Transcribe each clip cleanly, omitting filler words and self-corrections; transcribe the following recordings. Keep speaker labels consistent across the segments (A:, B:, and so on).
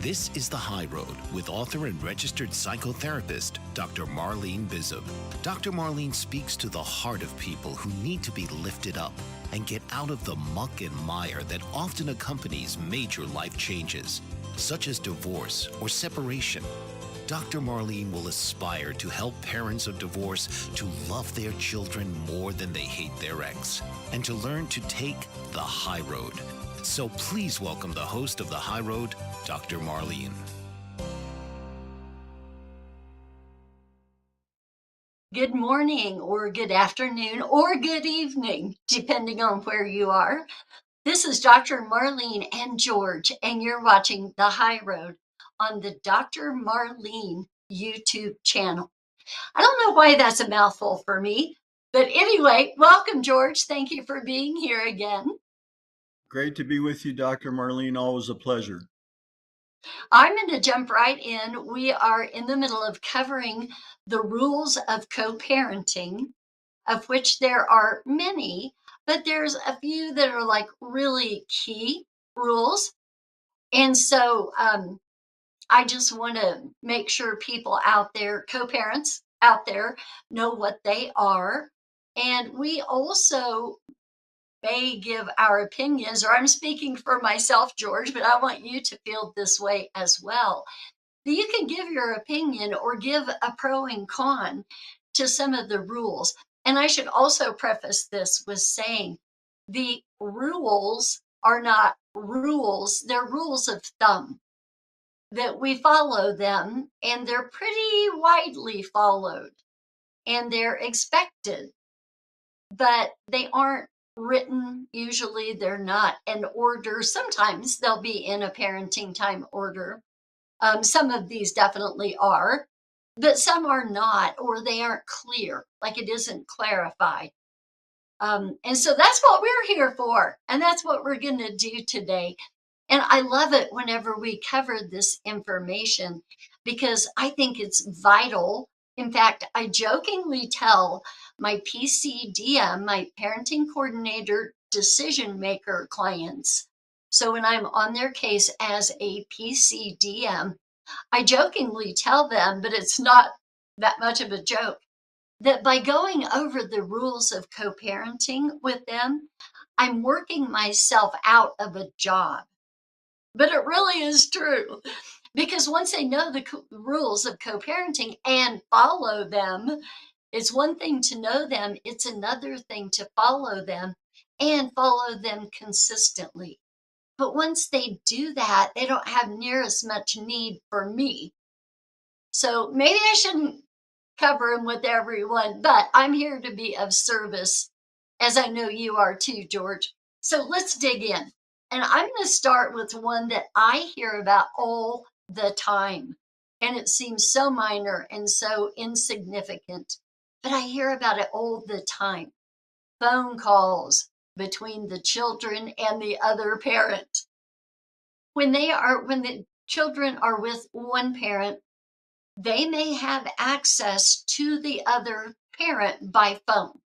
A: This is The High Road with author and registered psychotherapist, Dr. Marlene Bizub. Dr. Marlene speaks to the heart of people who need to be lifted up and get out of the muck and mire that often accompanies major life changes, such as divorce or separation. Dr. Marlene will aspire to help parents of divorce to love their children more than they hate their ex, and to learn to take the high road. So please welcome the host of The High Road, Dr. Marlene.
B: Good morning, or good afternoon, or good evening, depending on where you are. This is Dr. Marlene and George, and you're watching The High Road on the Dr. Marlene YouTube channel. I don't know why that's a mouthful for me, but anyway, welcome, George. Thank you for being here again.
C: Great to be with you, Dr. Marlene. Always a pleasure.
B: I'm going to jump right in. We are in the middle of covering the rules of co-parenting, of which there are many, but there's a few that are like really key rules. And so I just want to make sure people out there, co-parents out there, know what they are. And we also may give our opinions, or I'm speaking for myself, George, but I want you to feel this way as well. You can give your opinion or give a pro and con to some of the rules. And I should also preface this with saying the rules are not rules, they're rules of thumb, that we follow them, and they're pretty widely followed and they're expected, but they aren't written. Usually they're not in order. Sometimes they'll be in a parenting time order. Some of these definitely are, but some are not, or they aren't clear, like it isn't clarified. And so that's what we're here for, and that's what we're going to do today. And I love it whenever we cover this information because I think it's vital. In fact, I jokingly tell my PCDM, my parenting coordinator decision maker clients. So when I'm on their case as a PCDM, I jokingly tell them, but it's not that much of a joke, that by going over the rules of co-parenting with them, I'm working myself out of a job. But it really is true, because once they know the rules of co-parenting and follow them, it's one thing to know them, it's another thing to follow them and follow them consistently. But once they do that, they don't have near as much need for me. So maybe I shouldn't cover them with everyone, but I'm here to be of service, as I know you are too, George. So let's dig in. And I'm going to start with one that I hear about all the time. And it seems so minor and so insignificant, but I hear about it all the time. Phone calls between the children and the other parent. When the children are with one parent, they may have access to the other parent by phone.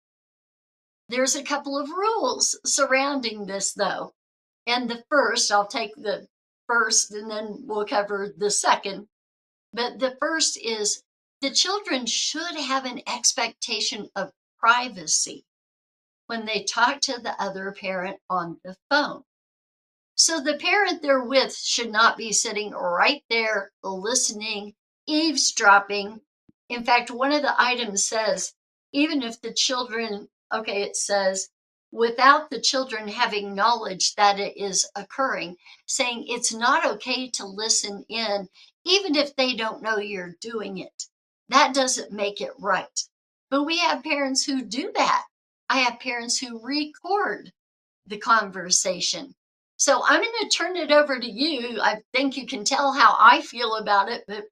B: There's a couple of rules surrounding this, though. And the first, I'll take the first and then we'll cover the second. But the first is the children should have an expectation of privacy when they talk to the other parent on the phone. So the parent they're with should not be sitting right there listening, eavesdropping. In fact, one of the items says, even if the children, okay, it says, without the children having knowledge that it is occurring, saying it's not okay to listen in, even if they don't know you're doing it. That doesn't make it right. But we have parents who do that. I have parents who record the conversation. So I'm going to turn it over to you. I think you can tell how I feel about it, but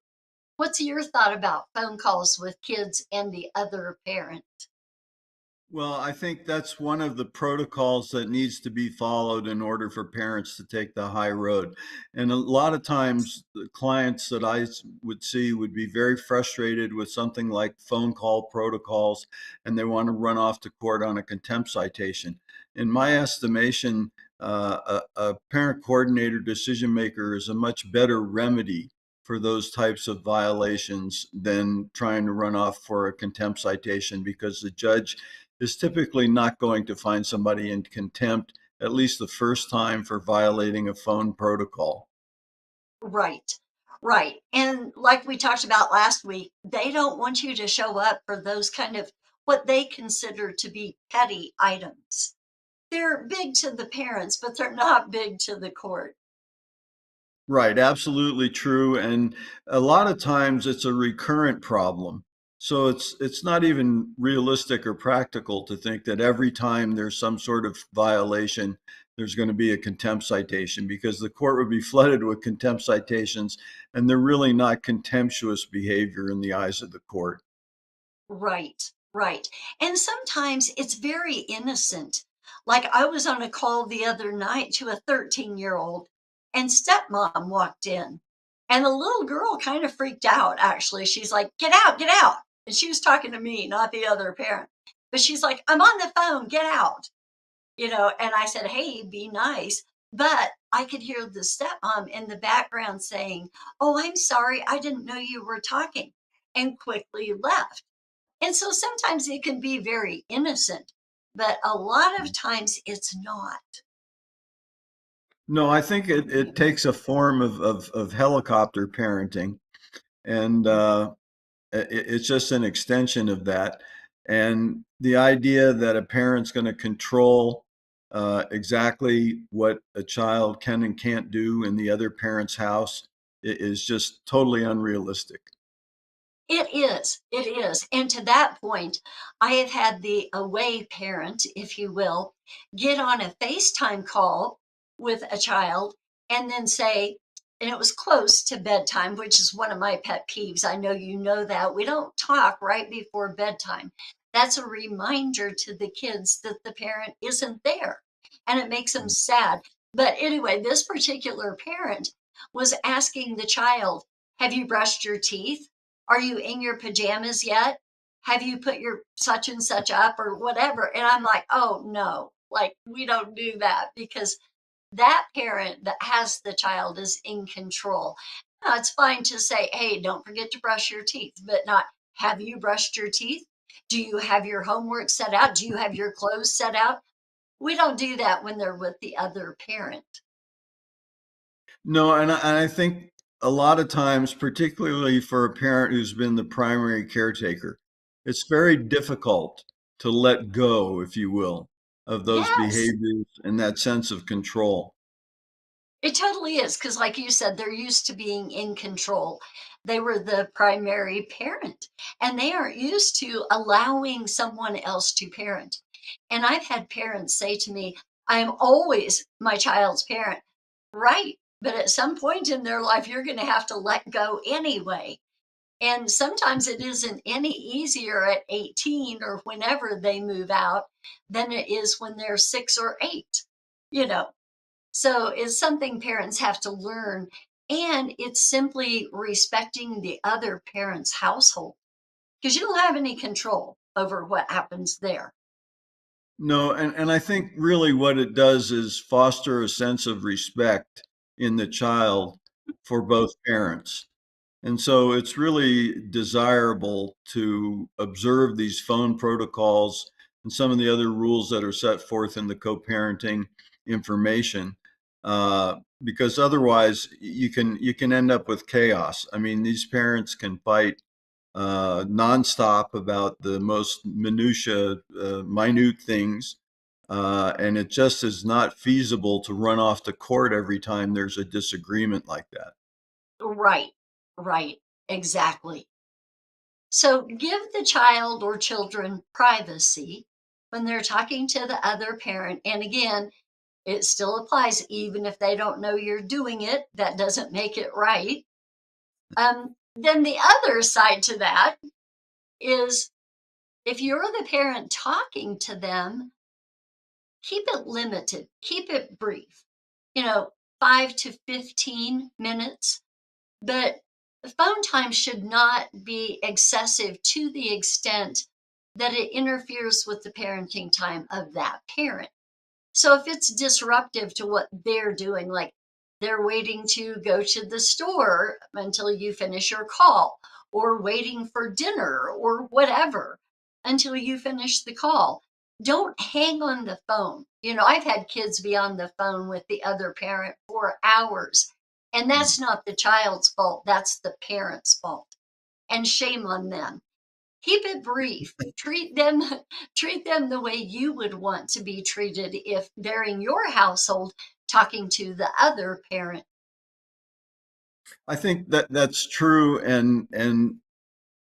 B: what's your thought about phone calls with kids and the other parent?
C: Well, I think that's one of the protocols that needs to be followed in order for parents to take the high road. And a lot of times, the clients that I would see would be very frustrated with something like phone call protocols, and they want to run off to court on a contempt citation. In my estimation, a parent coordinator decision maker is a much better remedy for those types of violations than trying to run off for a contempt citation, because the judge is typically not going to find somebody in contempt at least the first time for violating a phone protocol.
B: Right, right. And like we talked about last week, they don't want you to show up for those kind of what they consider to be petty items. They're big to the parents, but they're not big to the court.
C: Right, absolutely true. And a lot of times it's a recurrent problem. So it's not even realistic or practical to think that every time there's some sort of violation, there's going to be a contempt citation, because the court would be flooded with contempt citations, and they're really not contemptuous behavior in the eyes of the court.
B: Right, right. And sometimes it's very innocent. Like I was on a call the other night to a 13-year-old, and stepmom walked in. And the little girl kind of freaked out, actually. She's like, get out, get out. And she was talking to me, not the other parent. But she's like, I'm on the phone, get out. And I said, hey, be nice. But I could hear the stepmom in the background saying, oh, I'm sorry, I didn't know you were talking, and quickly left. And so sometimes it can be very innocent, but a lot of times it's not.
C: No, I think it takes a form of helicopter parenting, and it's just an extension of that. And the idea that a parent's going to control exactly what a child can and can't do in the other parent's house is just totally unrealistic.
B: It is. It is. And to that point, I have had the away parent, if you will, get on a FaceTime call with a child and then say, and it was close to bedtime, which is one of my pet peeves. I know you know that. We don't talk right before bedtime. That's a reminder to the kids that the parent isn't there, and it makes them sad. But anyway, this particular parent was asking the child, have you brushed your teeth? Are you in your pajamas yet? Have you put your such and such up or whatever? And I'm like, oh no, like we don't do that, because that parent that has the child is in control. Now, it's fine to say, hey, don't forget to brush your teeth, but not, have you brushed your teeth? Do you have your homework set out? Do you have your clothes set out? We don't do that when they're with the other parent.
C: No, and I think a lot of times, particularly for a parent who's been the primary caretaker, it's very difficult to let go, if you will, of those
B: Yes.
C: behaviors and that sense of control.
B: It totally is, because like you said, they're used to being in control. They were the primary parent, and they aren't used to allowing someone else to parent. And I've had parents say to me, I am always my child's parent. Right. But at some point in their life, you're going to have to let go anyway. And sometimes it isn't any easier at 18 or whenever they move out than it is when they're 6 or 8, you know. So it's something parents have to learn. And it's simply respecting the other parent's household, because you don't have any control over what happens there.
C: No, and I think really what it does is foster a sense of respect in the child for both parents. And so it's really desirable to observe these phone protocols and some of the other rules that are set forth in the co-parenting information, because otherwise you can end up with chaos. I mean, these parents can fight nonstop about the most minute things, and it just is not feasible to run off to court every time there's a disagreement like that.
B: Right, right, exactly. So give the child or children privacy when they're talking to the other parent. And again, it still applies even if they don't know you're doing it. That doesn't make it right. Then the other side to that is, if you're the parent talking to them, keep it limited, keep it brief, you know, 5 to 15 minutes. But the phone time should not be excessive to the extent that it interferes with the parenting time of that parent. So if it's disruptive to what they're doing, like they're waiting to go to the store until you finish your call, or waiting for dinner, or whatever until you finish the call, don't hang on the phone. I've had kids be on the phone with the other parent for hours, and that's not the child's fault, that's the parent's fault. And shame on them. Keep it brief. Treat them the way you would want to be treated if they're in your household talking to the other parent.
C: I think that that's true, and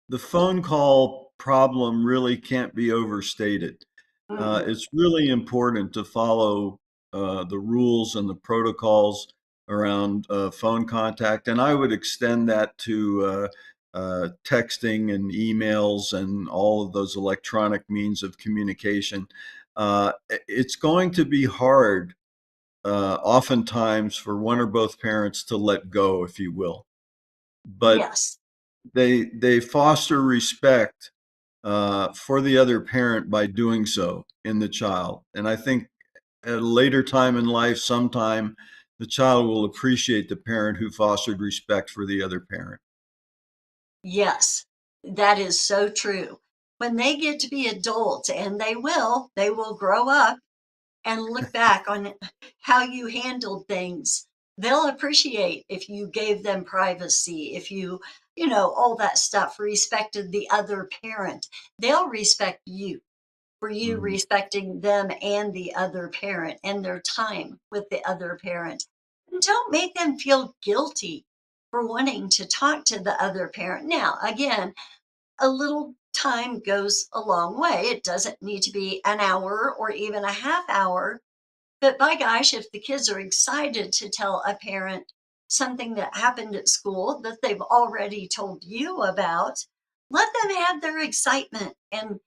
C: the phone call problem really can't be overstated.
B: Mhm.
C: It's really important to follow the rules and the protocols around phone contact, and I would extend that to texting and emails and all of those electronic means of communication. It's going to be hard, oftentimes, for one or both parents to let go, if you will, but
B: Yes.
C: they foster respect for the other parent by doing so in the child. And I think at a later time in life, sometime, the child will appreciate the parent who fostered respect for the other parent.
B: Yes. That is so true. When they get to be adults, and they will grow up and look back on how you handled things. They'll appreciate if you gave them privacy, if all that stuff, respected the other parent. They'll respect you for you
C: Mhm.
B: respecting them and the other parent and their time with the other parent. And don't make them feel guilty for wanting to talk to the other parent. Now, again, a little time goes a long way. It doesn't need to be an hour or even a half hour, but by gosh, if the kids are excited to tell a parent something that happened at school that they've already told you about, let them have their excitement. And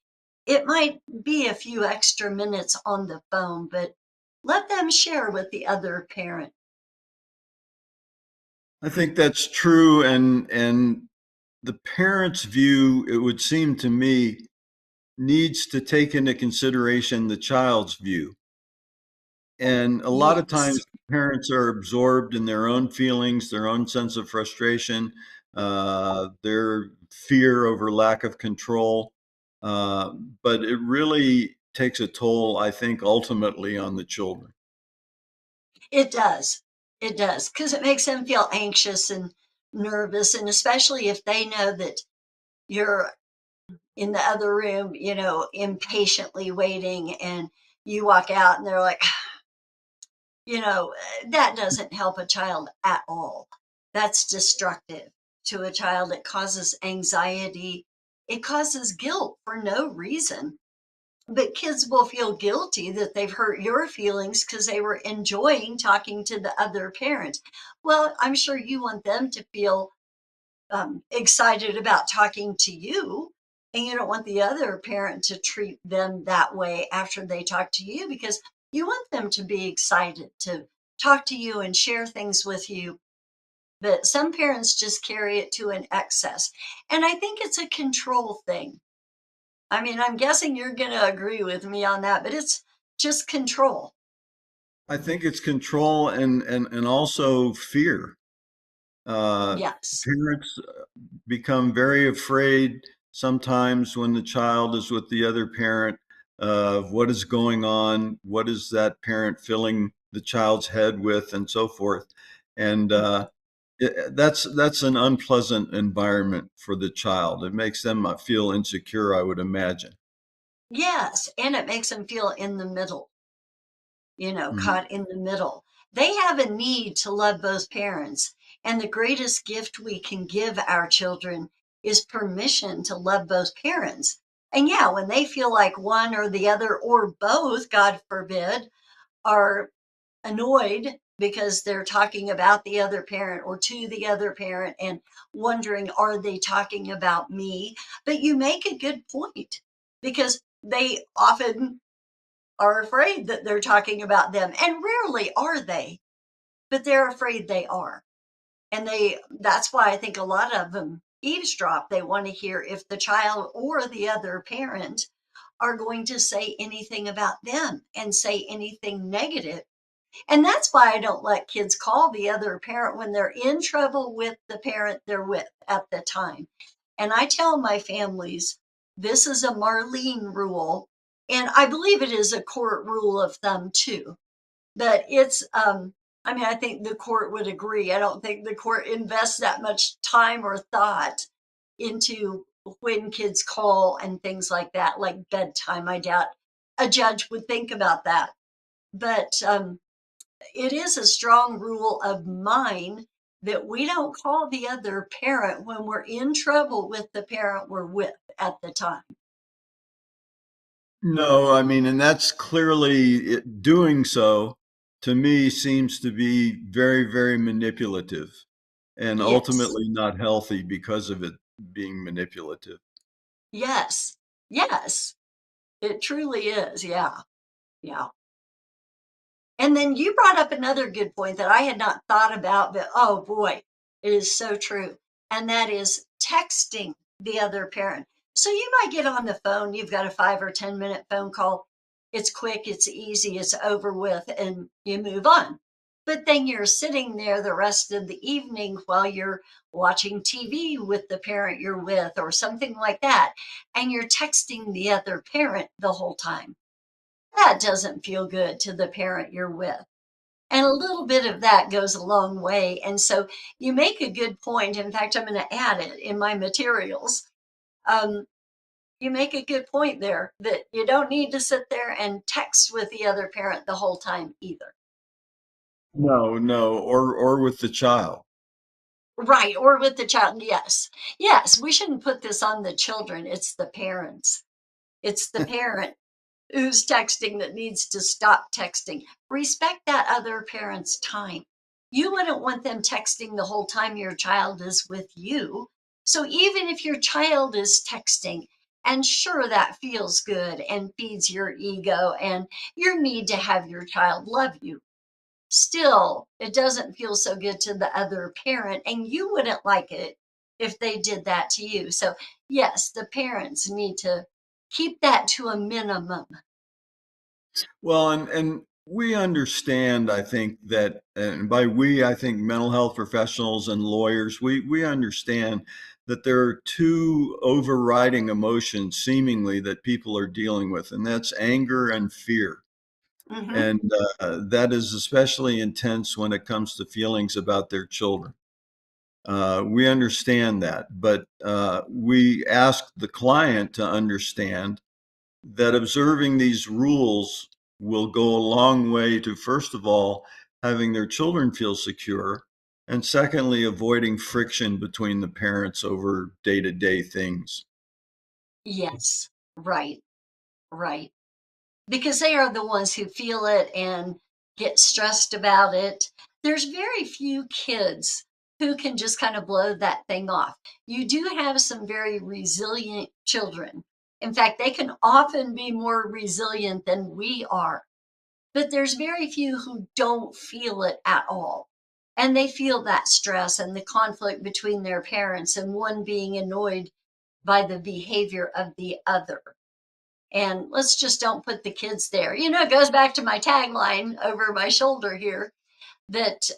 B: it might be a few extra minutes on the phone, but let them share with the other parent.
C: I think that's true, and the parent's view, it would seem to me, needs to take into consideration the child's view. And a lot of
B: Yes,
C: times, parents are absorbed in their own feelings, their own sense of frustration, their fear over lack of control. Uh, but it really takes a toll, I think, ultimately on the children.
B: it does. It does, because it makes them feel anxious and nervous. And especially if they know that you're in the other room, impatiently waiting, and you walk out and they're like, that doesn't help a child at all. That's destructive to a child. It causes anxiety. It causes guilt for no reason. But kids will feel guilty that they've hurt your feelings because they were enjoying talking to the other parent. Well, I'm sure you want them to feel excited about talking to you. And you don't want the other parent to treat them that way after they talk to you, because you want them to be excited to talk to you and share things with you. But some parents just carry it to an excess. And I think it's a control thing. I mean, I'm guessing you're going to agree with me on that, but it's just control.
C: I think it's control and also fear. Uh,
B: Yes.
C: Parents become very afraid sometimes when the child is with the other parent of what is going on, what is that parent filling the child's head with, and so forth. And that's an unpleasant environment for the child. It makes them feel insecure, I would imagine.
B: Yes. And it makes them feel in the middle.
C: Mhm.
B: Caught in the middle. They have a need to love both parents. And the greatest gift we can give our children is permission to love both parents. And yeah, when they feel like one or the other or both, God forbid, are annoyed because they're talking about the other parent or to the other parent and wondering, are they talking about me? But you make a good point, because they often are afraid that they're talking about them, and rarely are they, but they're afraid they are. And that's why I think a lot of them eavesdrop. They want to hear if the child or the other parent are going to say anything about them and say anything negative. And that's why I don't let kids call the other parent when they're in trouble with the parent they're with at the time. And I tell my families, this is a Marlene rule. And I believe it is a court rule of thumb too. But I mean, I think the court would agree. I don't think the court invests that much time or thought into when kids call and things like that, like bedtime. I doubt a judge would think about that. But it is a strong rule of mine that we don't call the other parent when we're in trouble with the parent we're with at the time.
C: No, I mean, and that's clearly doing so to me seems to be very, very manipulative and
B: Yes,
C: ultimately not healthy because of it being manipulative.
B: yes, yes, it truly is. Yeah, yeah. And then you brought up another good point that I had not thought about, but oh boy, it is so true. And that is texting the other parent. So you might get on the phone, you've got a 5 or 10 minute phone call. It's quick, it's easy, it's over with, and you move on. But then you're sitting there the rest of the evening while you're watching TV with the parent you're with or something like that. And you're texting the other parent the whole time. That doesn't feel good to the parent you're with. And a little bit of that goes a long way. And so you make a good point. In fact, I'm going to add it in my materials. Um, you make a good point there that you don't need to sit there and text with the other parent the whole time either.
C: No, no, or with the child.
B: Right. Or with the child. Yes. Yes. We shouldn't put this on the children. It's the parents. It's the parent who's texting that needs to stop texting. Respect that other parent's time. You wouldn't want them texting the whole time your child is with you. So even if your child is texting, and sure, that feels good and feeds your ego and your need to have your child love you, still, it doesn't feel so good to the other parent, and you wouldn't like it if they did that to you. So, yes, the parents need to keep that to a minimum.
C: Well, and we understand, I think that, and by we, I think mental health professionals and lawyers, we understand that there are two overriding emotions seemingly that people are dealing with, and that's anger and fear.
B: Hmm.
C: And that is especially intense when it comes to feelings about their children. We understand that, but we ask the client to understand that observing these rules will go a long way to, first of all, having their children feel secure, and secondly, avoiding friction between the parents over day to day things.
B: Yes, right, right. Because they are the ones who feel it and get stressed about it. There's very few kids who can just kind of blow that thing off. You do have some very resilient children. In fact, they can often be more resilient than we are. But there's very few who don't feel it at all. And they feel that stress and the conflict between their parents and one being annoyed by the behavior of the other. And let's just don't put the kids there. You know, it goes back to my tagline over my shoulder here that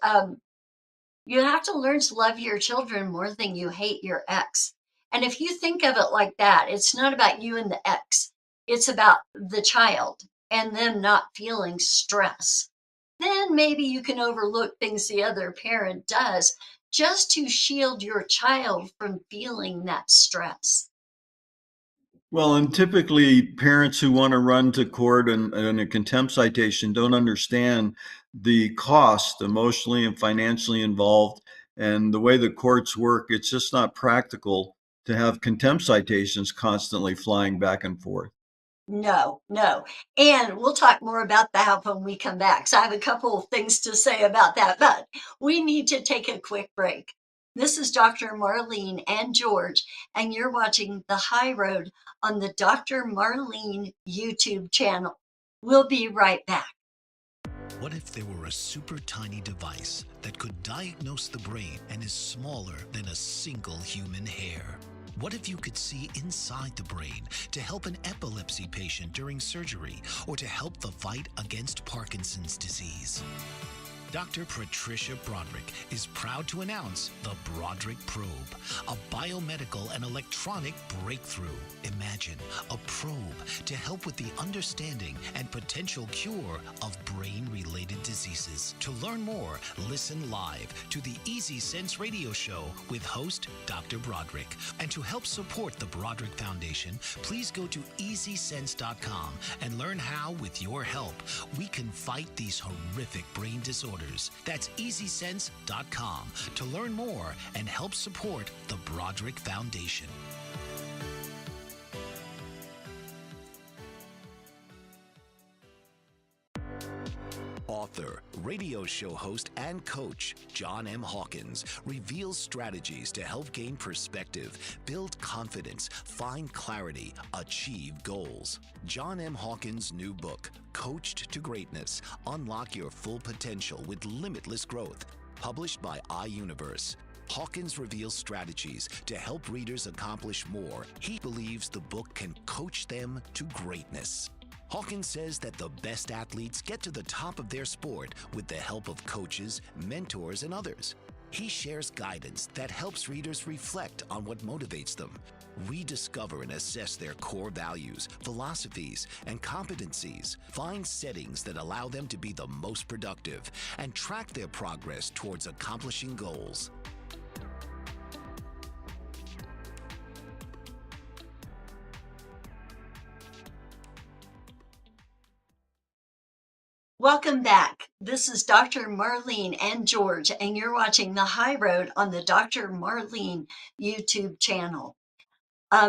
B: you have to learn to love your children more than you hate your ex. And if you think of it like that, it's not about you and the ex, it's about the child and them not feeling stress. Then maybe you can overlook things the other parent does just to shield your child from feeling that stress.
C: Well, and typically parents who want to run to court and a contempt citation don't understand the cost emotionally and financially involved. And the way the courts work, it's just not practical to have contempt citations constantly flying back and forth.
B: No, no. And we'll talk more about that when we come back. So I have a couple of things to say about that, but we need to take a quick break. This is Dr. Marlene and George, and you're watching The High Road on the Dr. Marlene YouTube channel. We'll be right back.
A: What if there were a super tiny device that could diagnose the brain and is smaller than a single human hair? What if you could see inside the brain to help an epilepsy patient during surgery or to help the fight against Parkinson's disease? Dr. Patricia Broderick is proud to announce the Broderick Probe, a biomedical and electronic breakthrough. Imagine a probe to help with the understanding and potential cure of brain-related diseases. To learn more, listen live to the Easy Sense radio show with host Dr. Broderick. And to help support the Broderick Foundation, please go to easysense.com and learn how, with your help, we can fight these horrific brain disorders. That's easysense.com to learn more and help support the Broderick Foundation. Author, radio show host, and coach John M. Hawkins reveals strategies to help gain perspective, build confidence, find clarity, achieve goals. John M. Hawkins' new book, Coached to Greatness: Unlock Your Full Potential with Limitless Growth, published by iUniverse. Hawkins reveals strategies to help readers accomplish more. He believes the book can coach them to greatness. Hawkins says that the best athletes get to the top of their sport with the help of coaches, mentors, and others. He shares guidance that helps readers reflect on what motivates them, rediscover and assess their core values, philosophies, and competencies, find settings that allow them to be the most productive, and track their progress towards accomplishing goals.
B: Welcome back. This is Dr. Marlene and George, and you're watching The High Road on the Dr. Marlene YouTube channel.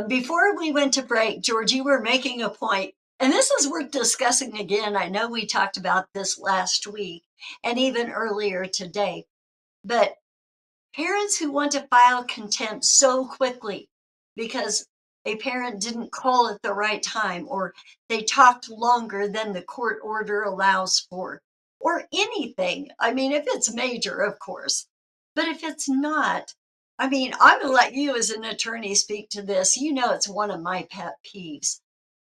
B: Before we went to break, George, you were making a point, and this is worth discussing again. I know we talked about this last week and even earlier today, but parents who want to file contempt so quickly because a parent didn't call at the right time, or they talked longer than the court order allows for, or anything. I mean, if it's major, of course, but if it's not, I mean, I'm going to let you as an attorney speak to this. You know, it's one of my pet peeves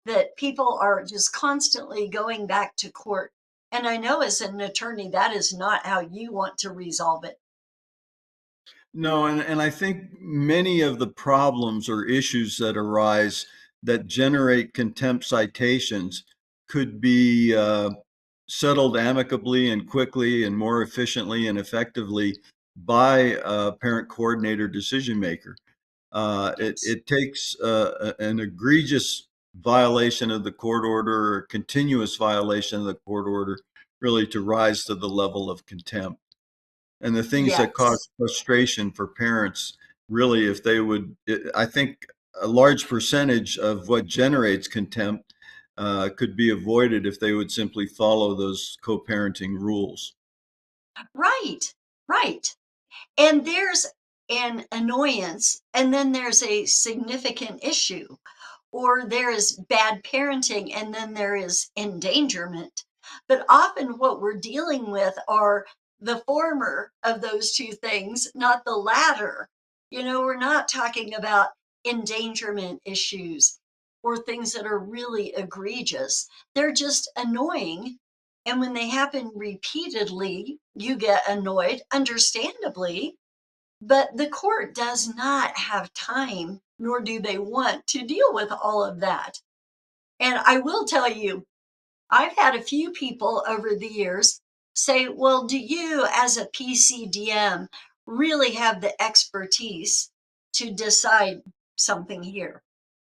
B: that people are just constantly going back to court. And I know as an attorney, that is not how you want to resolve it.
C: No, and I think many of the problems or issues that arise that generate contempt citations could be settled amicably and quickly and more efficiently and effectively by a parent coordinator decision maker. It takes an egregious violation of the court order or continuous violation of the court order really to rise to the level of contempt. And the things that
B: Yes.
C: cause frustration for parents, really, if they would, I think a large percentage of what generates contempt could be avoided if they would simply follow those co-parenting rules.
B: Right, right. And there's an annoyance, and then there's a significant issue, or there is bad parenting, and then there is endangerment. But often what we're dealing with are the former of those two things, not the latter. You know, we're not talking about endangerment issues or things that are really egregious. They're just annoying. And when they happen repeatedly, you get annoyed, understandably, but the court does not have time, nor do they want to deal with all of that. And I will tell you, I've had a few people over the years say, well, do you as a PCDM really have the expertise to decide something here?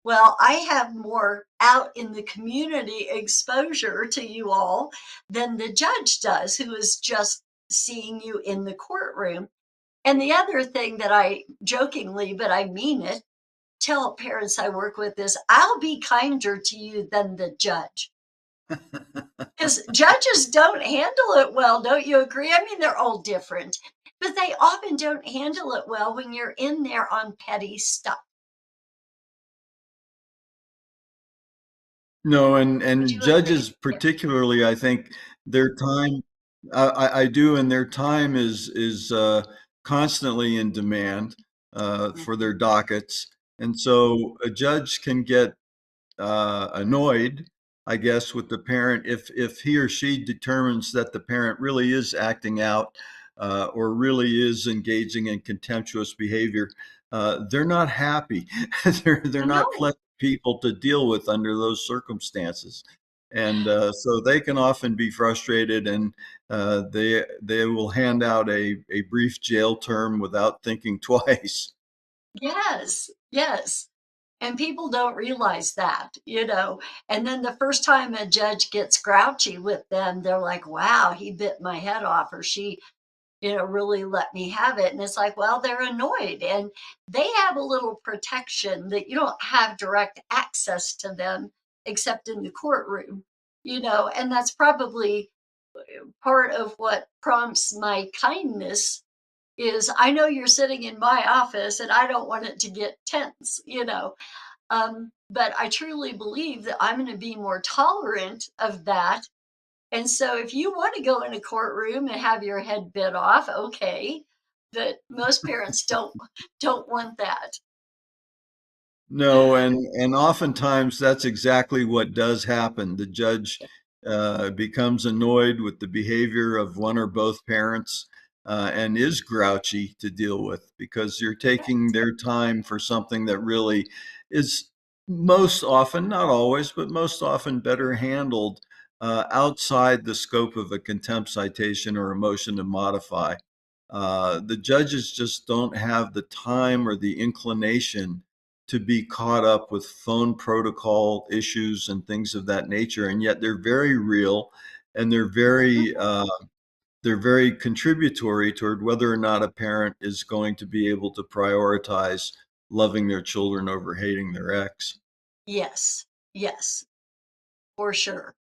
B: Well, I have more out in the community exposure to you all than the judge does, who is just seeing you in the courtroom. And the other thing that I jokingly, but I mean it, tell parents I work with is I'll be kinder to you than the judge. Because judges don't handle it well, don't you agree? I mean, they're all different, but they often don't handle it well when you're in there on petty stuff.
C: No,
B: Would
C: and
B: you agree?
C: judges particularly, I think their time, I do, and their time is constantly in demand for their dockets. And so a judge can get annoyed, I guess, with the parent if he or she determines that the parent really is acting out or really is engaging in contemptuous behavior. They're not happy. They're not
B: No.
C: pleasant people to deal with under those circumstances. And so they can often be frustrated, and they will hand out a brief jail term without thinking twice.
B: Yes, yes. And people don't realize that, you know. And then the first time a judge gets grouchy with them, they're like, wow, he bit my head off, or she, really let me have it. And it's like, well, they're annoyed and they have a little protection that you don't have direct access to them except in the courtroom, and that's probably part of what prompts my kindness is I know you're sitting in my office and I don't want it to get tense. But I truly believe that I'm going to be more tolerant of that. And so if you want to go in a courtroom and have your head bit off, okay. But most parents don't want that.
C: No, and oftentimes that's exactly what does happen. The judge becomes annoyed with the behavior of one or both parents and is grouchy to deal with because you're taking their time for something that really is most often, not always, but most often better handled outside the scope of a contempt citation or a motion to modify. The judges just don't have the time or the inclination to be caught up with phone protocol issues and things of that nature, and yet they're very real, and they're very contributory toward whether or not a parent is going to be able to prioritize loving their children over hating their ex.
B: Yes, yes, for sure.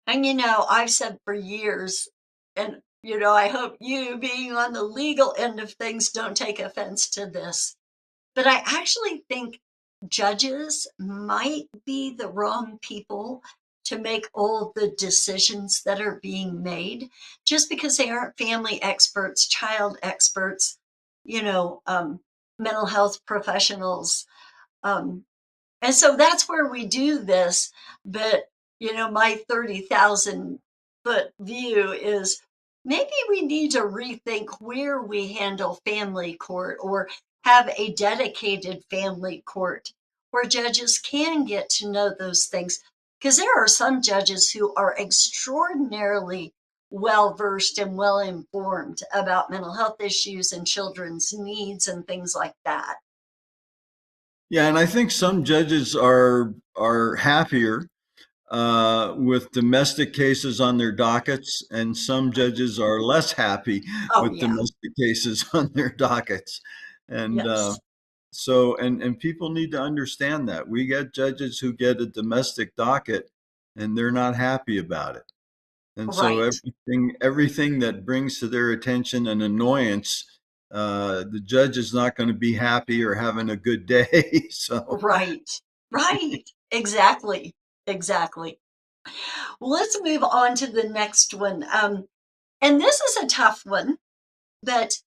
B: And I've said for years, and I hope you being on the legal end of things don't take offense to this. But I actually think judges might be the wrong people to make all the decisions that are being made just because they aren't family experts, child experts, you know, um, mental health professionals. Um, and so that's where we do this. But, my 30,000-foot view is maybe we need to rethink where we handle family court or have a dedicated family court where judges can get to know those things. Because there are some judges who are extraordinarily well versed and well informed about mental health issues and children's needs and things like that.
C: Yeah, and I think some judges are happier with domestic cases on their dockets, and some judges are less happy
B: Oh,
C: with
B: yeah.
C: domestic cases on their dockets. And
B: Yes.
C: and people need to understand that we get judges who get a domestic docket, and they're not happy about it. And so
B: Right.
C: everything that brings to their attention an annoyance, the judge is not going to be happy or having a good day. So.
B: Right. Right. Exactly. Exactly. Well, let's move on to the next one. And this is a tough one, but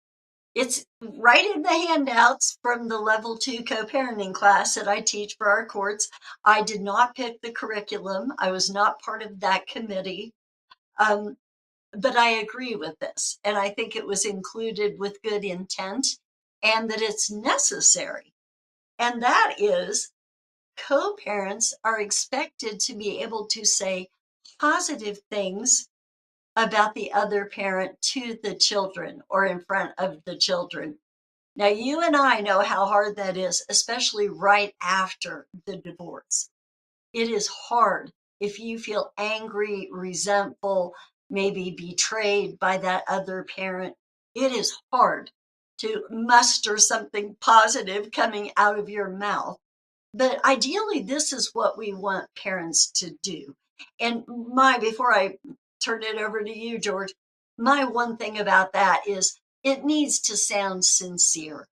B: it's right in the handouts from the level 2 co-parenting class that I teach for our courts. I did not pick the curriculum. I was not part of that committee. Um, but I agree with this. And I think it was included with good intent and that it's necessary. And that is co-parents are expected to be able to say positive things about the other parent to the children or in front of the children. Now, you and I know how hard that is, especially right after the divorce. It is hard if you feel angry, resentful, maybe betrayed by that other parent. It is hard to muster something positive coming out of your mouth, but ideally, this is what we want parents to do. And before I turn it over to you, George, my one thing about that is it needs to sound sincere.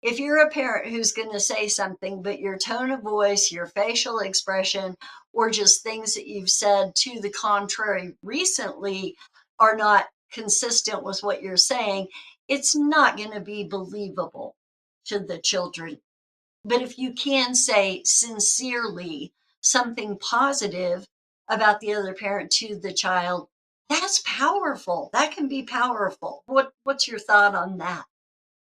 B: If you're a parent who's going to say something, but your tone of voice, your facial expression, or just things that you've said to the contrary recently are not consistent with what you're saying, it's not going to be believable to the children. But if you can say sincerely something positive about the other parent to the child, that's powerful. That can be powerful. What's your thought on that?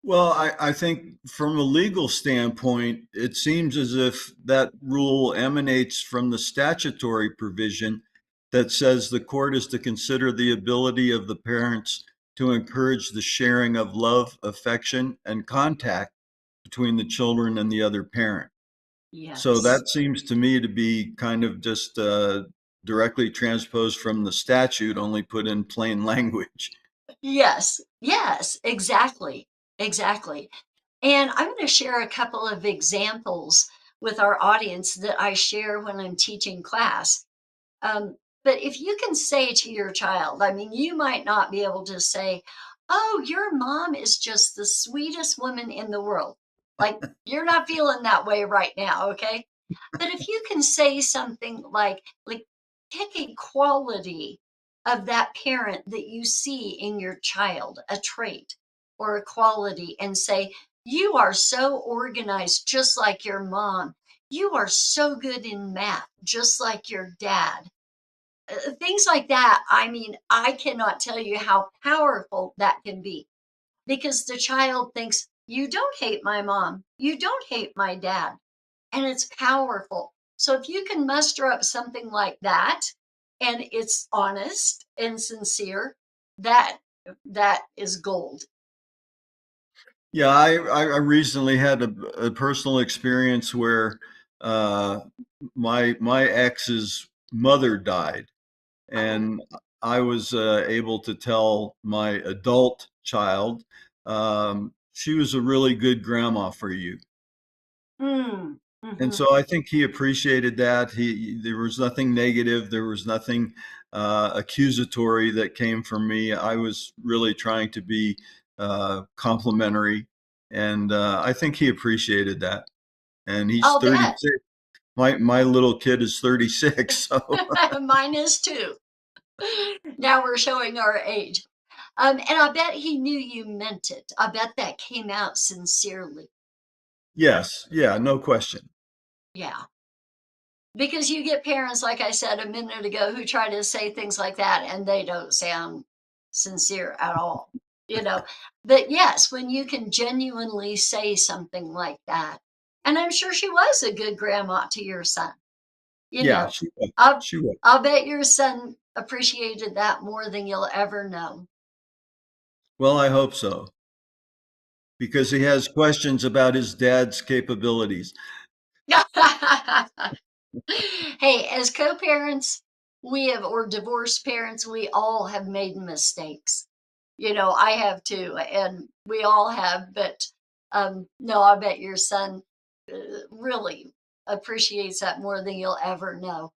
C: Well, I think from a legal standpoint, it seems as if that rule emanates from the statutory provision that says the court is to consider the ability of the parents to encourage the sharing of love, affection, and contact between the children and the other parent. So
B: Yes.
C: that seems to me to be kind of just directly transposed from the statute, only put in plain language.
B: Yes. Yes, exactly. Exactly. And I'm going to share a couple of examples with our audience that I share when I'm teaching class. But if you can say to your child, I mean, you might not be able to say, "Oh, your mom is just the sweetest woman in the world." Like, you're not feeling that way right now, okay? But if you can say something like pick a quality of that parent that you see in your child, a trait or a quality, and say, "You are so organized, just like your mom. You are so good in math, just like your dad." Things like that. I mean, I cannot tell you how powerful that can be because the child thinks, "You don't hate my mom. You don't hate my dad." And it's powerful. So if you can muster up something like that and it's honest and sincere, that that is gold.
C: Yeah, I recently had a personal experience where uh, my ex's mother died,
B: Oh.
C: and I was able to tell my adult child, she was a really good grandma for you.
B: Mm.
C: And
B: Hmm.
C: so I think he appreciated that. There was nothing negative, there was nothing accusatory that came from me. I was really trying to be complimentary, and I think he appreciated that. And he's
B: I'll bet.
C: 36. My little kid is 36, so
B: Mine is too. Now we're showing our age. And I bet he knew you meant it. I bet that came out sincerely.
C: yes, yeah, no question.
B: Yeah. Because you get parents, like I said a minute ago, who try to say things like that and they don't sound sincere at all, you know. But yes, when you can genuinely say something like that, and I'm sure she was a good grandma to your son, you
C: Yeah,
B: know, I'll,
C: she was.
B: I'll bet your son appreciated that more than you'll ever know.
C: Well, I hope so, because he has questions about his dad's capabilities.
B: Hey, as co-parents, we have, or divorced parents, we all have made mistakes. You know, I have too, and we all have. But no, I bet your son really appreciates that more than you'll ever know.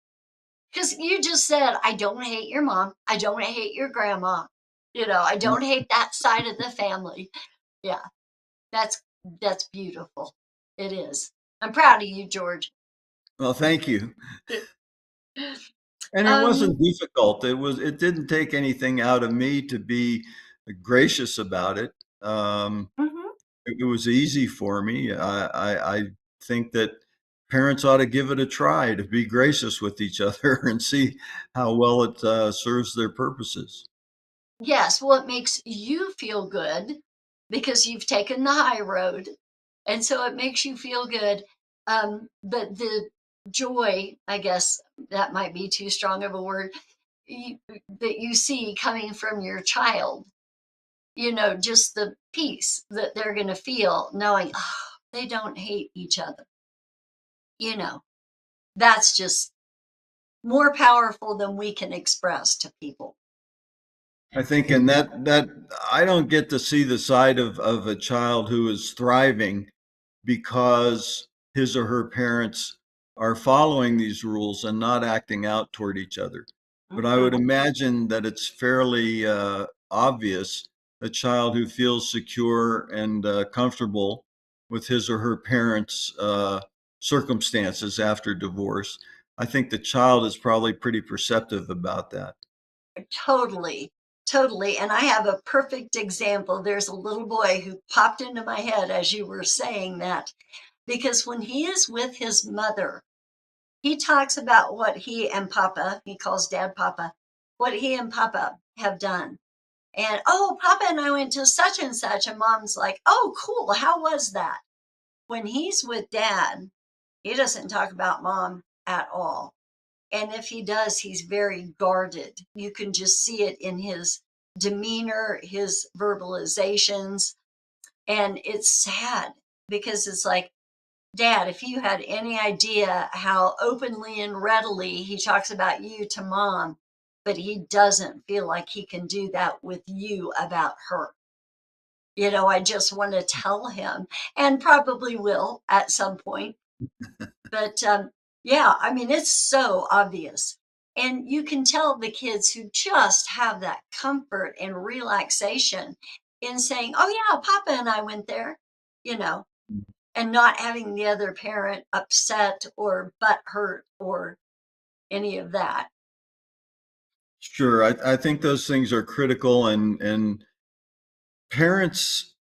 B: Because you just said, "I don't hate your mom. I don't hate your grandma. You know, I don't hate that side of the family." Yeah, that's that's beautiful. It is. I'm proud of you, George.
C: Well, thank you. And it
B: Um,
C: wasn't difficult. It didn't take anything out of me to be gracious about it.
B: mhm.
C: It was easy for me. I think that parents ought to give it a try to be gracious with each other and see how well it serves their purposes.
B: Yes, well, it makes you feel good because you've taken the high road, and so it makes you feel good. But the joy, I guess that might be too strong of a word, that you see coming from your child, you know, just the peace that they're going to feel knowing, oh, they don't hate each other. You know, that's just more powerful than we can express to people.
C: I think, and that I don't get to see the side of a child who is thriving because his or her parents are following these rules and not acting out toward each other. But I would
B: Mhm.
C: imagine that it's fairly obvious a child who feels secure and comfortable with his or her parents' circumstances after divorce. I think the child is probably pretty perceptive about that.
B: Totally. Totally. And I have a perfect example. There's a little boy who popped into my head as you were saying that, because when he is with his mother, he talks about what he and Papa, he calls Dad Papa, what he and Papa have done. And oh, Papa and I went to such and such. And Mom's like, oh, cool. How was that? When he's with Dad, he doesn't talk about Mom at all. And if he does, he's very guarded. You can just see it in his demeanor, his verbalizations. And it's sad because it's like, Dad, if you had any idea how openly and readily he talks about you to Mom, but he doesn't feel like he can do that with you about her. I just want to tell him, and probably will at some point. But yeah, I mean, it's so obvious. And you can tell the kids who just have that comfort and relaxation in saying, oh, yeah, Papa and I went there, you know, and not having the other parent upset or butt hurt or any of that.
C: Sure, I think those things are critical, and parents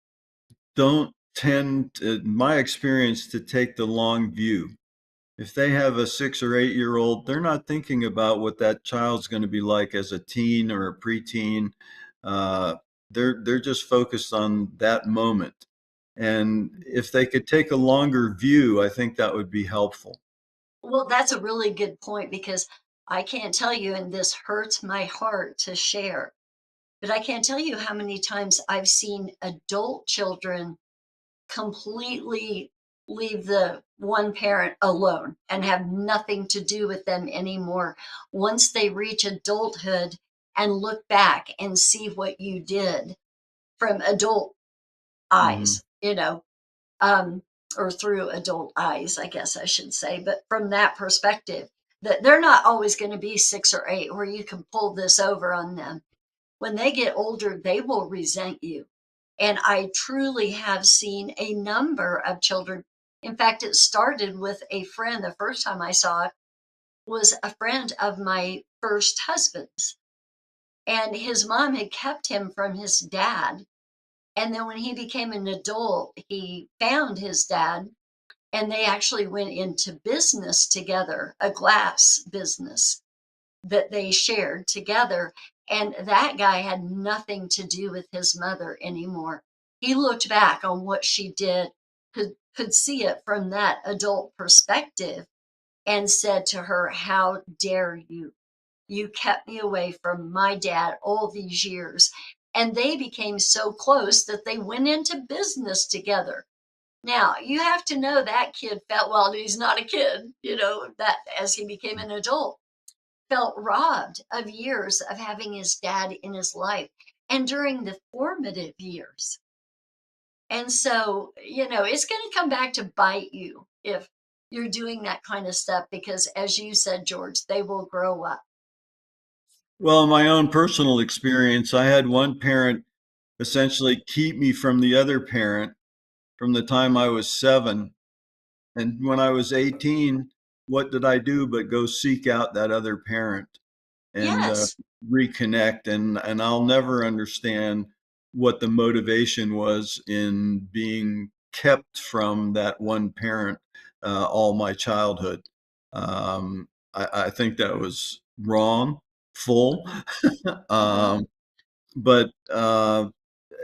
C: don't tend, in my experience, to take the long view. If they have a 6 or 8 year old, they're not thinking about what that child's going to be like as a teen or a preteen. Uh, they're just focused on that moment. And if they could take a longer view, I think that would be helpful.
B: Well, that's a really good point because I can't tell you, and this hurts my heart to share, but I can't tell you how many times I've seen adult children completely leave the one parent alone and have nothing to do with them anymore once they reach adulthood and look back and see what you did from adult
C: Mhm.
B: eyes, um, or through adult eyes, I guess I should say. But from that perspective, that they're not always going to be 6 or 8 where you can pull this over on them. When they get older, they will resent you. And I truly have seen a number of children. In fact, it started with a friend. The first time I saw it was a friend of my first husband's. And his mom had kept him from his dad. And then when he became an adult, he found his dad and they actually went into business together, a glass business that they shared together. And that guy had nothing to do with his mother anymore. He looked back on what she did, could see it from that adult perspective, and said to her, how dare you? You kept me away from my dad all these years. And they became so close that they went into business together. Now, you have to know that kid felt, well, he's not a kid, that as he became an adult, felt robbed of years of having his dad in his life and during the formative years. And so, it's going to come back to bite you if you're doing that kind of stuff because, as you said, George, they will grow up.
C: Well, in my own personal experience, I had one parent essentially keep me from the other parent from the time I was 7. And when I was 18, what did I do but go seek out that other parent and
B: Yes.
C: reconnect? And I'll never understand what the motivation was in being kept from that one parent all my childhood. I think that was wrong, full.
B: Mhm.
C: um, but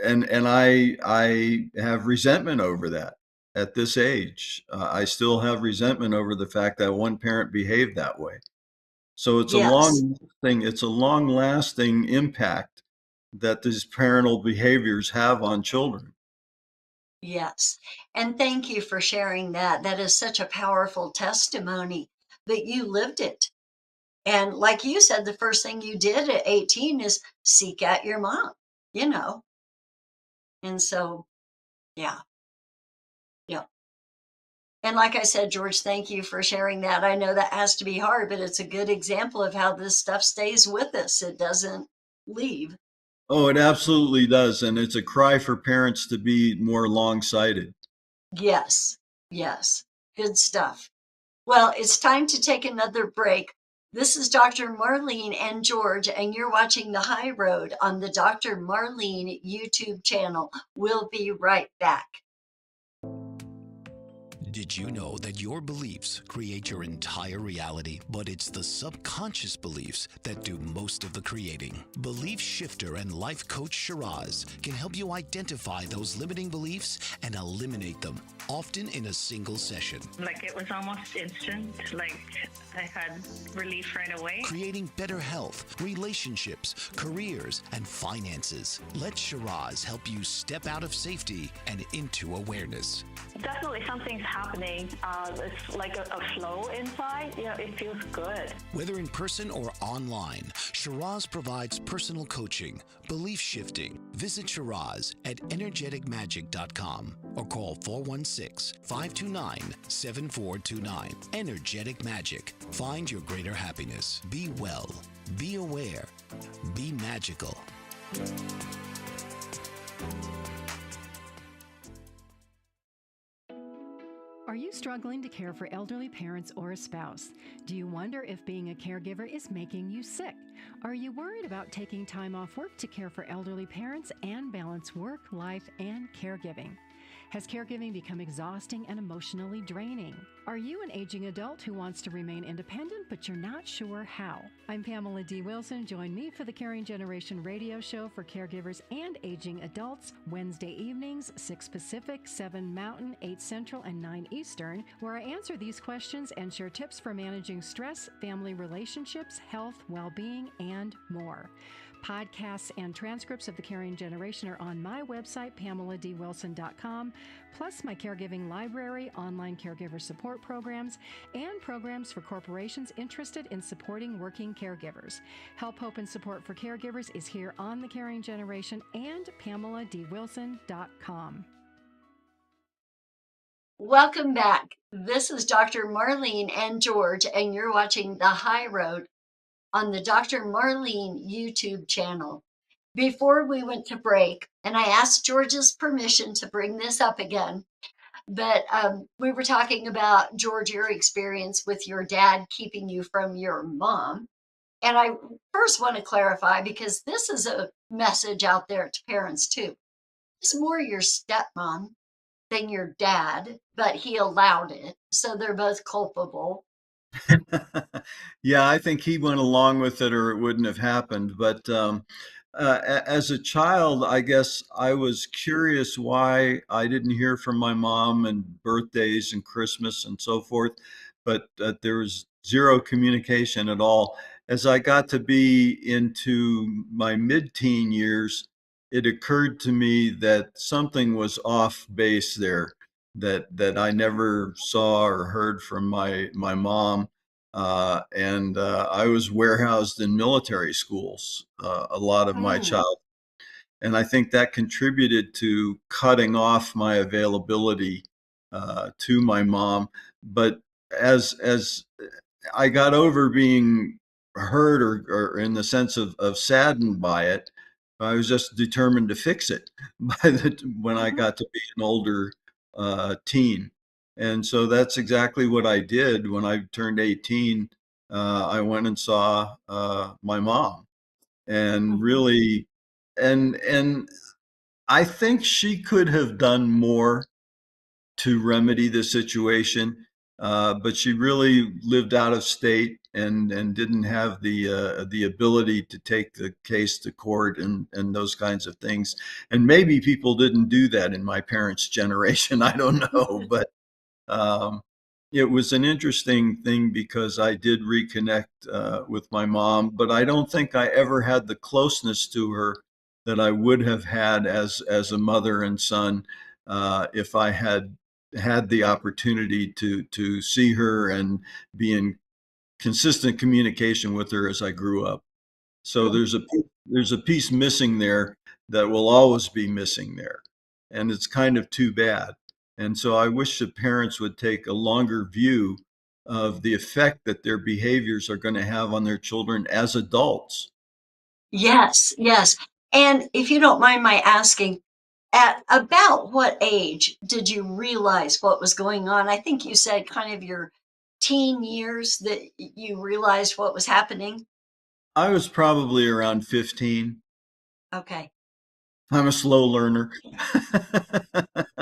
C: and I have resentment over that at this age. I still have resentment over the fact that one parent behaved that way. So
B: Yes.
C: it's a long lasting impact that these parental behaviors have on children.
B: Yes. And thank you for sharing that. That is such a powerful testimony that you lived it. And like you said, the first thing you did at 18 is seek out your mom, you know. And so, yeah, yeah. And like I said, George, thank you for sharing that. I know that has to be hard, but it's a good example of how this stuff stays with us. It doesn't leave.
C: Oh, it absolutely does. And it's a cry for parents to be more long sighted.
B: Yes, yes. Good stuff. Well, it's time to take another break. This is Dr. Marlene and George, and you're watching The High Road on the Dr. Marlene YouTube channel. We'll be right back.
A: Did you know that your beliefs create your entire reality, but it's the subconscious beliefs that do most of the creating? Belief shifter and life coach Shiraz can help you identify those limiting beliefs and eliminate them, often in a single session.
D: Like it was almost instant, like I had relief right away.
A: Creating better health, relationships, careers, and finances. Let Shiraz help you step out of safety and into awareness.
D: Definitely something's happening. It's like a flow inside. You know, it feels good.
A: Whether in person or online, Shiraz provides personal coaching, belief shifting. Visit Shiraz at energeticmagic.com or call 416-529-7429. Energetic Magic. Find your greater happiness. Be well. Be aware. Be magical.
E: Are you struggling to care for elderly parents or a spouse? Do you wonder if being a caregiver is making you sick? Are you worried about taking time off work to care for elderly parents and balance work, life, and caregiving? Has caregiving become exhausting and emotionally draining? Are you an aging adult who wants to remain independent, but you're not sure how? I'm Pamela D. Wilson. Join me for the Caring Generation radio show for caregivers and aging adults, Wednesday evenings, 6 Pacific, 7 Mountain, 8 Central, and 9 Eastern, where I answer these questions and share tips for managing stress, family relationships, health, well-being, and more. Podcasts and transcripts of The Caring Generation are on my website, PamelaDWilson.com, plus my caregiving library, online caregiver support programs, and programs for corporations interested in supporting working caregivers. Help, hope, and support for caregivers is here on The Caring Generation and PamelaDWilson.com.
B: Welcome back. This is Dr. Marlene and George, and you're watching The High Road on the Dr. Marlene YouTube channel. Before we went to break, and I asked George's permission to bring this up again, but we were talking about, George, your experience with your dad keeping you from your mom. And I first want to clarify, because this is a message out there to parents too. It's more your stepmom than your dad, but he allowed it. So they're both culpable.
C: Yeah, I think he went along with it or it wouldn't have happened. But as a child, I guess I was curious why I didn't hear from my mom and birthdays and Christmas and so forth, but there was zero communication at all. As I got to be into my mid-teen years, it occurred to me that something was off base there, that I never saw or heard from my mom. I was warehoused in military schools a lot of my childhood. And I think that contributed to cutting off my availability to my mom. But as I got over being hurt or in the sense of saddened by it, I was just determined to fix it when I got to be an older teen. And so that's exactly what I did. When I turned 18, I went and saw my mom, and really, and I think she could have done more to remedy the situation, but she really lived out of state and didn't have the ability to take the case to court and those kinds of things. And maybe people didn't do that in my parents' generation. I don't know, but um, it was an interesting thing because I did reconnect with my mom, but I don't think I ever had the closeness to her that I would have had as a mother and son if I had had the opportunity to see her and be in consistent communication with her as I grew up. So there's a piece missing there that will always be missing there, and it's kind of too bad. And so I wish that parents would take a longer view of the effect that their behaviors are going to have on their children as adults.
B: Yes, yes. And if you don't mind my asking, at about what age did you realize what was going on? I think you said kind of your teen years that you realized what was happening?
C: I was probably around 15.
B: Okay.
C: I'm a slow learner.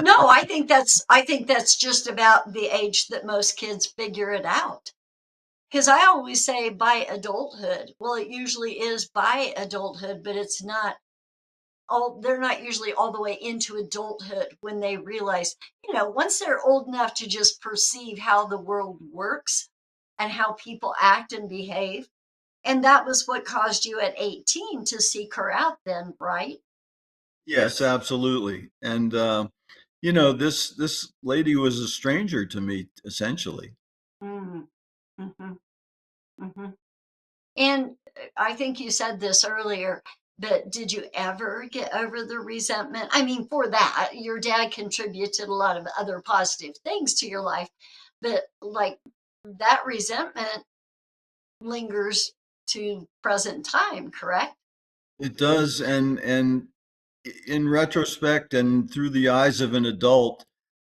B: No, I think that's just about the age that most kids figure it out. Because I always say by adulthood. Well, it usually is by adulthood, but it's not they're not usually all the way into adulthood when they realize, once they're old enough to just perceive how the world works and how people act and behave. And that was what caused you at 18 to seek her out then, right?
C: Yes, absolutely. And this lady was a stranger to me, essentially.
B: Mm, mhm, mhm. And I think you said this earlier, but did you ever get over the resentment? I mean, for that, your dad contributed a lot of other positive things to your life, but like that resentment lingers to present time, correct?
C: It does, and in retrospect and through the eyes of an adult,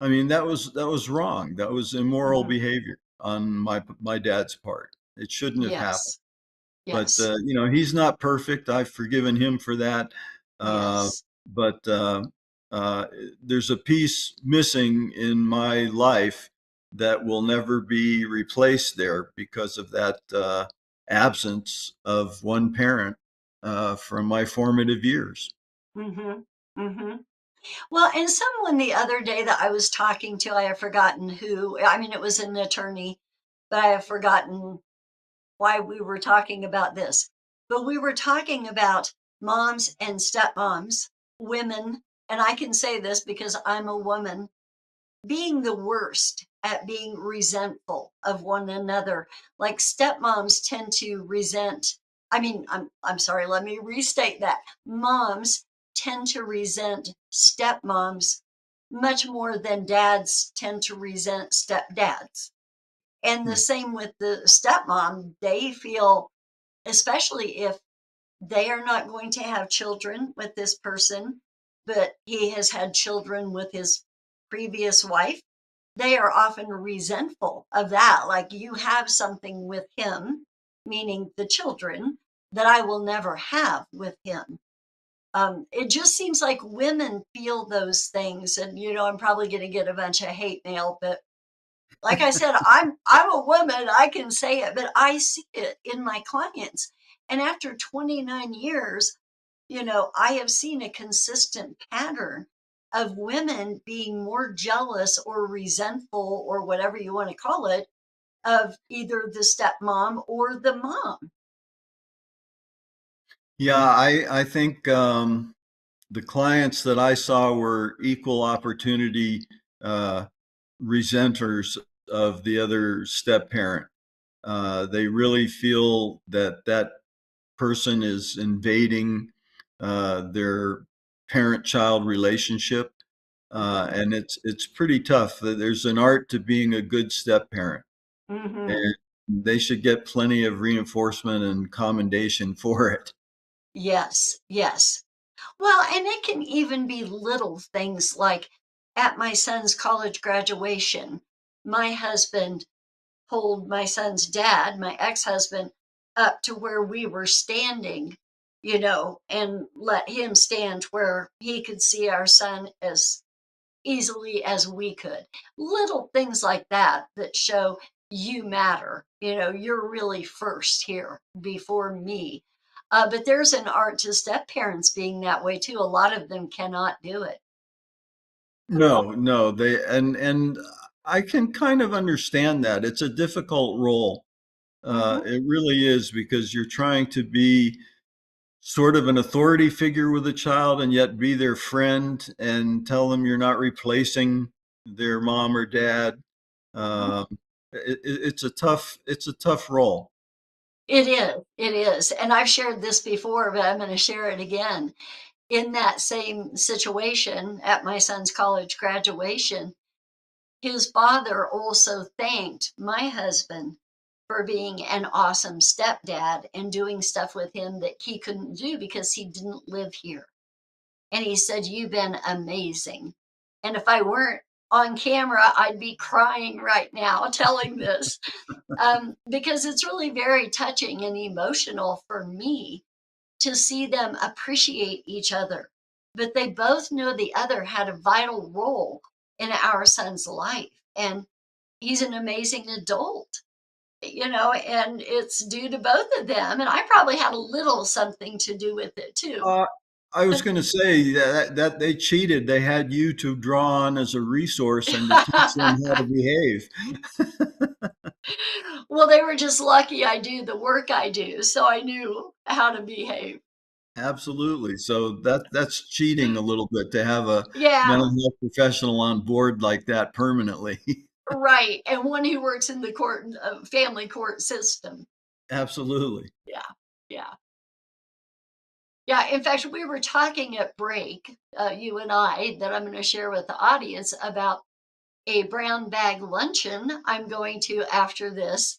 C: I mean that was wrong. That was immoral
B: Mhm.
C: behavior on my dad's part. It shouldn't have happened.
B: Yes,
C: But
B: yes,
C: he's not perfect. I've forgiven him for that. Uh,
B: yes.
C: but uh, there's a piece missing in my life that will never be replaced there because of that absence of one parent from my formative years.
B: Hmm. Hmm. Well, and someone the other day that I was talking to, I have forgotten who, I mean, it was an attorney, but I have forgotten why we were talking about this. But we were talking about moms and stepmoms, women, and I can say this because I'm a woman, being the worst at being resentful of one another. Like stepmoms tend to resent, I'm sorry, let me restate that. Moms tend to resent stepmoms much more than dads tend to resent stepdads. And the same with the stepmom, they feel, especially if they are not going to have children with this person, but he has had children with his previous wife, they are often resentful of that. Like, you have something with him, meaning the children, that I will never have with him. It just seems like women feel those things. And, I'm probably going to get a bunch of hate mail, but like I said, I'm a woman, I can say it, but I see it in my clients. And after 29 years, I have seen a consistent pattern of women being more jealous or resentful or whatever you want to call it of either the stepmom or the mom.
C: Yeah, I think the clients that I saw were equal opportunity uh, resenters of the other step parent. They really feel that that person is invading their parent-child relationship,
B: Hmm.
C: and it's pretty tough. There's an art to being a good step parent,
B: Hmm.
C: and they should get plenty of reinforcement and commendation for it.
B: Yes, yes. Well, and it can even be little things like at my son's college graduation, my husband pulled my son's dad, my ex-husband, up to where we were standing, and let him stand where he could see our son as easily as we could. Little things like that that show you matter. You're really first here before me. But there's an art to step parents being that way too. A lot of them cannot do it.
C: No, no, and I can kind of understand that. It's a difficult role.
B: Hmm.
C: It really is because you're trying to be sort of an authority figure with a child and yet be their friend and tell them you're not replacing their mom or dad. Um, it's a tough role.
B: It is. It is. And I've shared this before, but I'm going to share it again. In that same situation at my son's college graduation, his father also thanked my husband for being an awesome stepdad and doing stuff with him that he couldn't do because he didn't live here. And he said, "You've been amazing." And if I weren't on camera, I'd be crying right now telling this, because it's really very touching and emotional for me to see them appreciate each other. But they both know the other had a vital role in our son's life. And he's an amazing adult, and it's due to both of them. And I probably had a little something to do with it too.
C: Uh, I was going to say that they cheated. They had you to draw on as a resource and to teach them how to behave.
B: Well, they were just lucky I do the work I do, so I knew how to behave.
C: Absolutely. So that's cheating a little bit to have a
B: Yeah,
C: mental health professional on board like that permanently.
B: right. And one who works in the family court system.
C: Absolutely.
B: Yeah, yeah. Yeah, in fact, we were talking at break, you and I, that I'm going to share with the audience about a brown bag luncheon I'm going to after this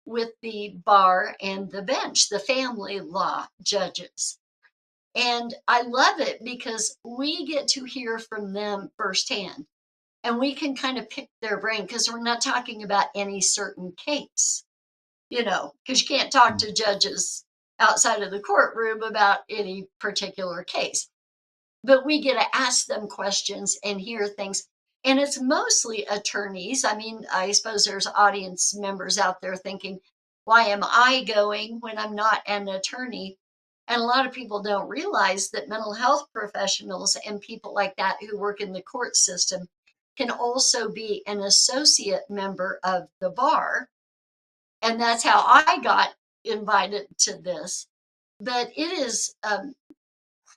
B: with the bar and the bench, the family law judges. And I love it because we get to hear from them firsthand and we can kind of pick their brain because we're not talking about any certain case, because you can't talk to judges outside of the courtroom about any particular case. But we get to ask them questions and hear things. And it's mostly attorneys. I mean, I suppose there's audience members out there thinking, why am I going when I'm not an attorney? And a lot of people don't realize that mental health professionals and people like that who work in the court system can also be an associate member of the bar. And that's how I got invited to this. But it is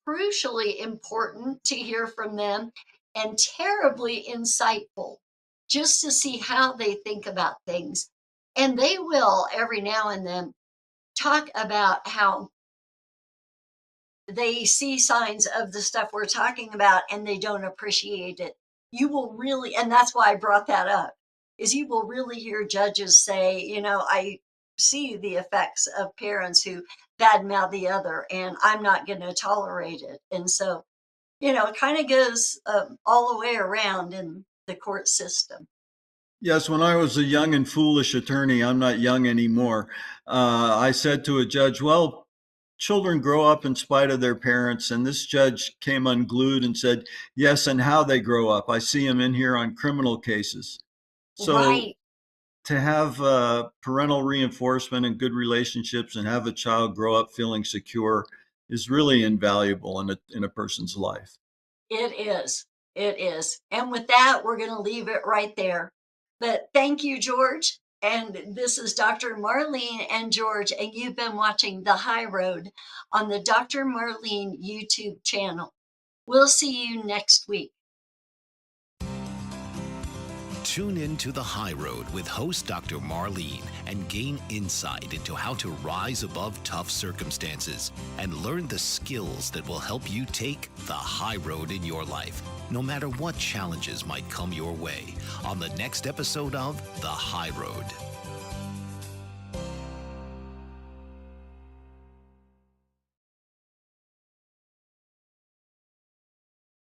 B: crucially important to hear from them and terribly insightful just to see how they think about things. And they will every now and then talk about how they see signs of the stuff we're talking about and they don't appreciate it. You will really, and that's why I brought that up, is you will really hear judges say, I see the effects of parents who badmouth the other and I'm not going to tolerate it. And so, it kind of goes all the way around in the court system.
C: Yes, when I was a young and foolish attorney, I'm not young anymore. I said to a judge, well, children grow up in spite of their parents. And this judge came unglued and said, yes, and how they grow up. I see them in here on criminal cases. So
B: Right.
C: to have parental reinforcement and good relationships and have a child grow up feeling secure is really invaluable in a person's life.
B: It is. It is. And with that, we're going to leave it right there. But thank you, George. And this is Dr. Marlene and George, and you've been watching The High Road on the Dr. Marlene YouTube channel. We'll see you next week.
A: Tune in to The High Road with host Dr. Marlene and gain insight into how to rise above tough circumstances and learn the skills that will help you take the high road in your life, no matter what challenges might come your way, on the next episode of The High Road.